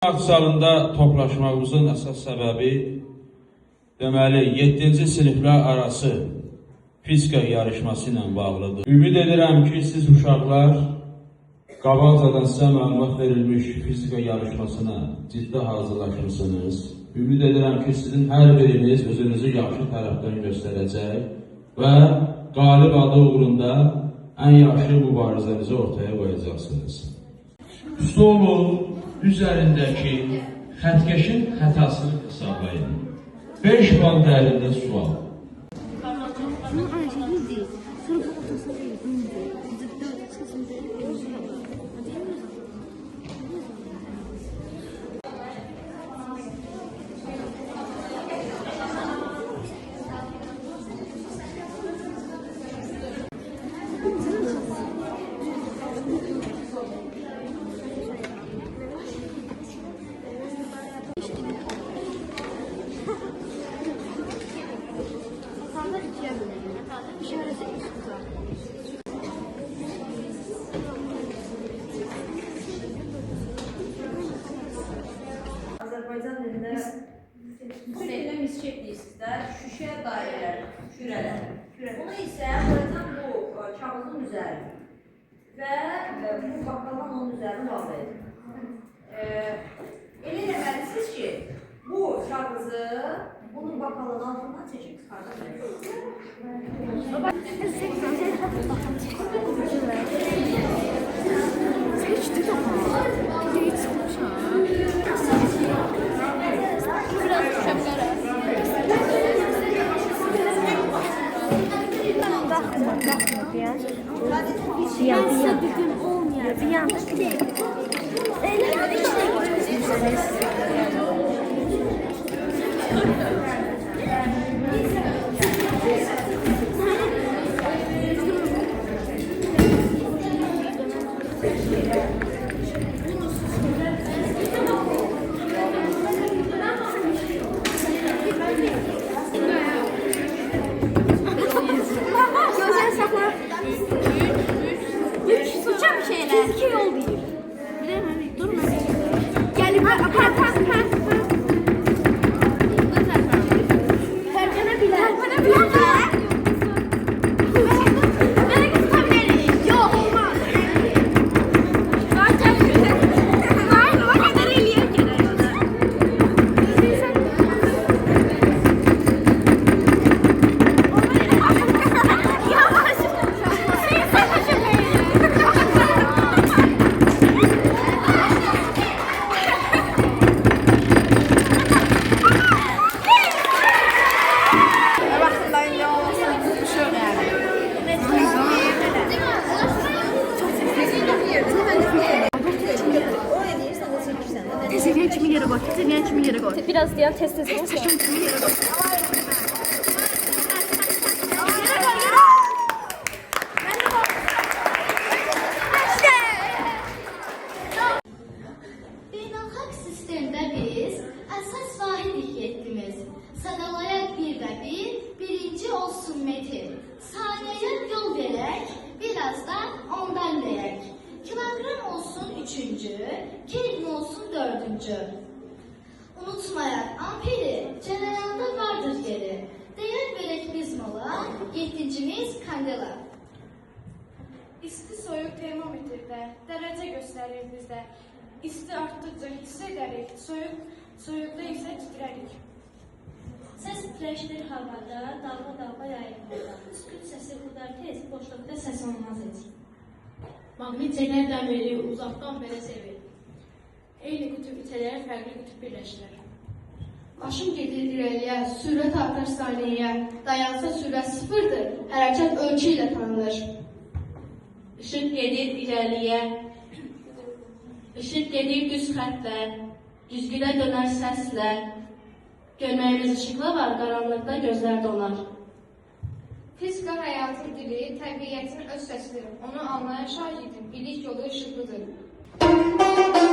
Zalında toplaşmamızın əsas səbəbi deməli 7-ci siniflər arası fizika yarışması ilə bağlıdır. Ümid edirəm ki, siz uşaqlar qabaqcadan sizə məlumat verilmiş fizika yarışmasına ciddi hazırlaşırsınız. Ümid edirəm ki, sizin hər biriniz özünüzü yaxşı tərəfdən göstərəcək və qalib adı uğrunda ən yaxşı mübarizənizi ortaya qoyacaqsınız. Stolun üzərindəki xətkeşin xətasını hesablayın. 5 bal dəyərində sual. Azərbaycan dilində müstəqiləm isçək deyilsizlər, şüşə dairələr, kürələr. Bunu isə qoyacam bu kağızın üzərinə və bu bakaldan onun üzərinə bağlayın. Elə eləməlisiniz ki, bu kağızı bunun bakalın altından çəkib çıxardın. Türkiye yol değil. Bilemem, durma. Gel, Tercene bilen. Yok, olmaz. Zaten o kadar eliyem genelde. Tezgahın kimi yere koy. Tezgahın kimi yere koy. Biraz diyen test edelim. Tezgahın kimi yere koy. Beynəlxalq sistemdə biz əsas vahid etdimiz. Sadalayaq bir və bir, birinci olsun metr. Saniyəyə yol verək, birazdan ondan verək. Kilogram olsun üçüncü, kelvin olsun dördüncü. Unutmayaq, amperi cərəyanda vardır yeri. Dəyər verək biz mola, yedincimiz kandela. İsti soyuq termometrdə dərəcə göstərir bizdə. İsti artdıqca hiss edərik, soyuqda isə titrərik. Səs titreşdir havada, dalga yayılmada. Üsküt səsi udar tez, boşluqda səs olmaz heç. Maqnit çəkər dəmiri uzaqdan belə sevir. Eyni qütub itələr fərqli qütub birləşdirər. Maşın gedir irəliyə, sürət artar saniyəyə. Dayansa sürət sıfırdır, hərəkət ölçü ilə tanınır. Işıq gedir irəliyə. Işıq gedir düz xətlə. Düzgünə dönər səslə. Görməyimiz işıqla var, qaranlıqda gözlər donar. Fizika həyatın dili, təbiətin öz səsidir. Onu anlayan şagirdin, bilik yolu işıqlıdır.